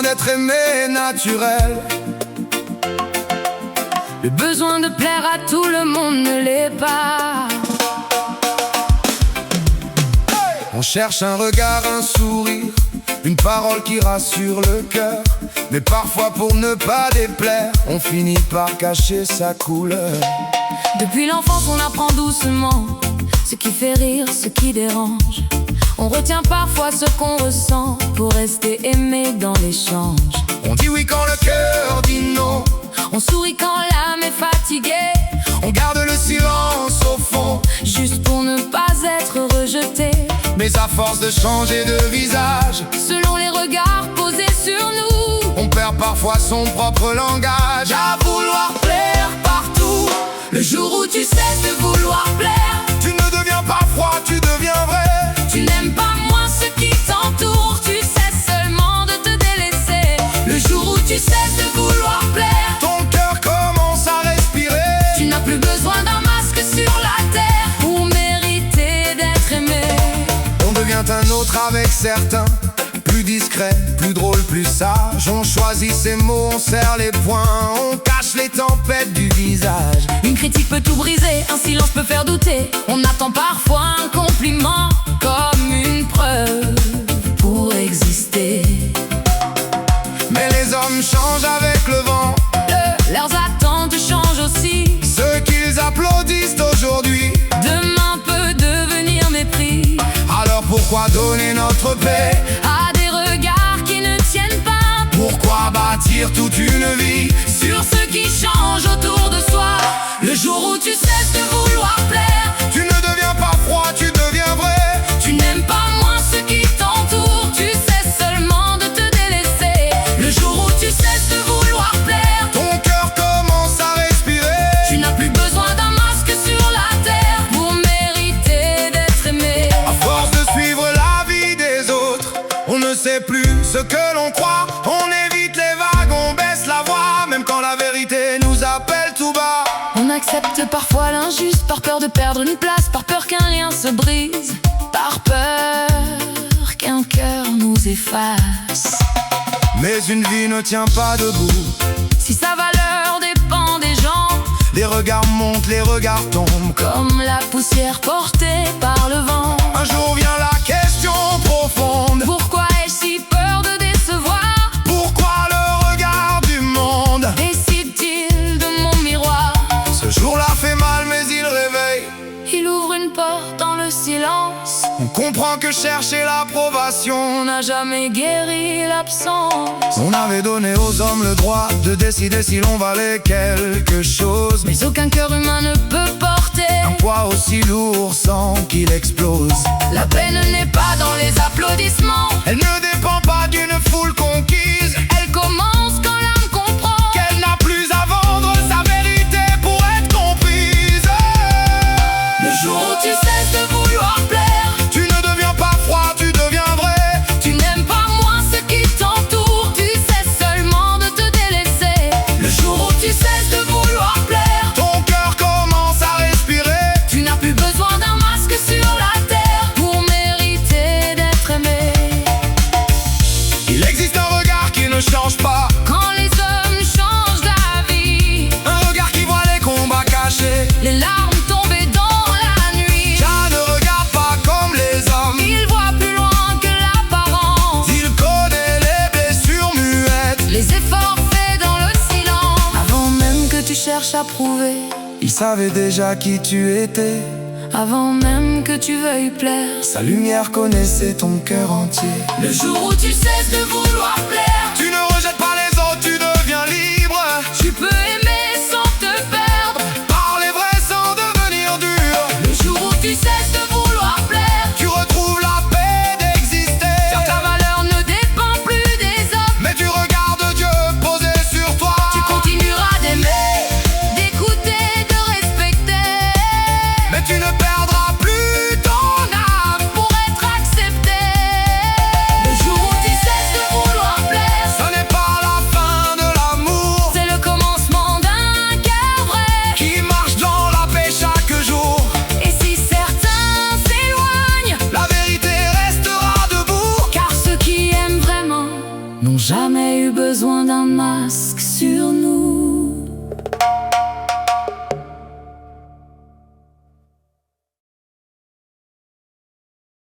d'être aimé naturel. Le besoin de plaire à tout le monde ne l'est pas. On cherche un regard, un sourire, une parole qui rassure le cœur. Mais parfois pour ne pas déplaire, on finit par cacher sa couleur. Depuis l'enfance on apprend doucement ce qui fait rire, ce qui dérange. On retient parfois ce qu'on ressent pour rester aimé dans l'échange. On dit oui quand le cœur dit non. On sourit quand l'âme est fatiguée. On garde le silence au fond, juste pour ne pas être rejeté. mais à force de changer de visage, selon les regards posés sur nous, on perd parfois son propre langage. À vouloir plaire partout, le jour où tu cesses de vouloir plaire, tu ne deviens pas froid, tu deviens vrai. tu n'aimes pas moins ceux qui t'entourent, tu cesses seulement de te délaisser. Le jour où tu cesses de vouloir plaire, Ton cœur commence à respirer. tu n'as plus besoin d'un masque sur la terre pour mériter d'être aimé. On devient un autre avec certains, plus discret, plus drôle, plus sage. On choisit ses mots, on serre les poings, on cache les tempêtes du visage. Une critique peut tout briser, un silence peut faire douter. On attend parfois un compliment comme une preuve pour exister. Mais les hommes changent avec le vent, Leurs attentes changent aussi. ce qu'ils applaudissent aujourd'hui, Demain peut devenir mépris. alors pourquoi donner notre paix? À des regards qui ne tiennent pas. Pourquoi bâtir toute une vie Sur ce qui change autour de soi. Le jour où tu cesses de vouloir plaire, Tu ne deviens pas froid, tu deviens vrai. tu n'aimes pas moins ceux qui t'entourent, tu cesses seulement de te délaisser. Le jour où tu cesses de vouloir plaire, Ton cœur commence à respirer. tu n'as plus besoin d'un masque sur la terre pour mériter d'être aimé. À force de suivre la vie des autres, on ne sait plus ce que l'on croit. On évite les vagues, on baisse la voix, même quand la vérité nous appelle tout bas. On accepte parfois l'injuste par peur de perdre une place, par peur qu'un lien se brise, par peur qu'un cœur nous efface. Mais une vie ne tient pas debout. Si sa valeur dépend des gens, Les regards montent, les regards tombent. comme la poussière portée par le vent. Un jour vient la question profonde. Pourquoi ai-je si peur de décevoir? Pourquoi le regard du monde? Décide-t-il de mon miroir? Ce jour-là fait mal mais il réveille. Il ouvre une porte dans le silence. On comprend que chercher l'approbation, On n'a jamais guéri l'absence. on avait donné aux hommes le droit de décider si l'on valait quelque chose. Mais aucun cœur humain ne peut porter Un poids aussi lourd sans qu'il explose. la peine n'est pas dans les applaudissements. Elle ne dépend pas d'une foule conquise, Elle commence quand l'âme comprend qu'elle n'a plus à vendre sa vérité pour être comprise. le jour où tu cesses de vouloir plaire, Tu ne deviens pas froid, tu deviens vrai. tu n'aimes pas moins ceux qui t'entourent, tu cesses seulement de te délaisser. Le jour où tu cesses de vouloir plaire, Ton cœur commence à respirer. tu n'as plus besoin d'un masque sur la terre pour mériter d'être aimé. Il existe un regard qui ne change pas, Quand les hommes changent d'avis, un regard qui voit les combats cachés. les larmes tombées dans la nuit, Jah ne regarde pas comme les hommes, il voit plus loin que l'apparence. il connaît les blessures muettes. Les efforts faits dans le silence, avant même que tu cherches à prouver, Il savait déjà qui tu étais. avant même que tu veuilles plaire. Sa lumière connaissait ton cœur entier. Le jour où tu cesses de vouloir plaire, Tu ne rejettes pas les autres, tu deviens libre. tu peux aimer sans te perdre. Parler vrai sans devenir dur. Le jour où tu cesses de vouloir plaire, Tu retrouves la paix d'exister. ta valeur ne dépend plus des hommes. Mais tu regardes Dieu posé sur toi. Tu continueras d'aimer, d'écouter, de respecter. Mais tu ne perdras plus ton âme. Pour être accepté, le jour où tu cesses de vouloir plaire, jamais eu besoin d'un masque sur nous.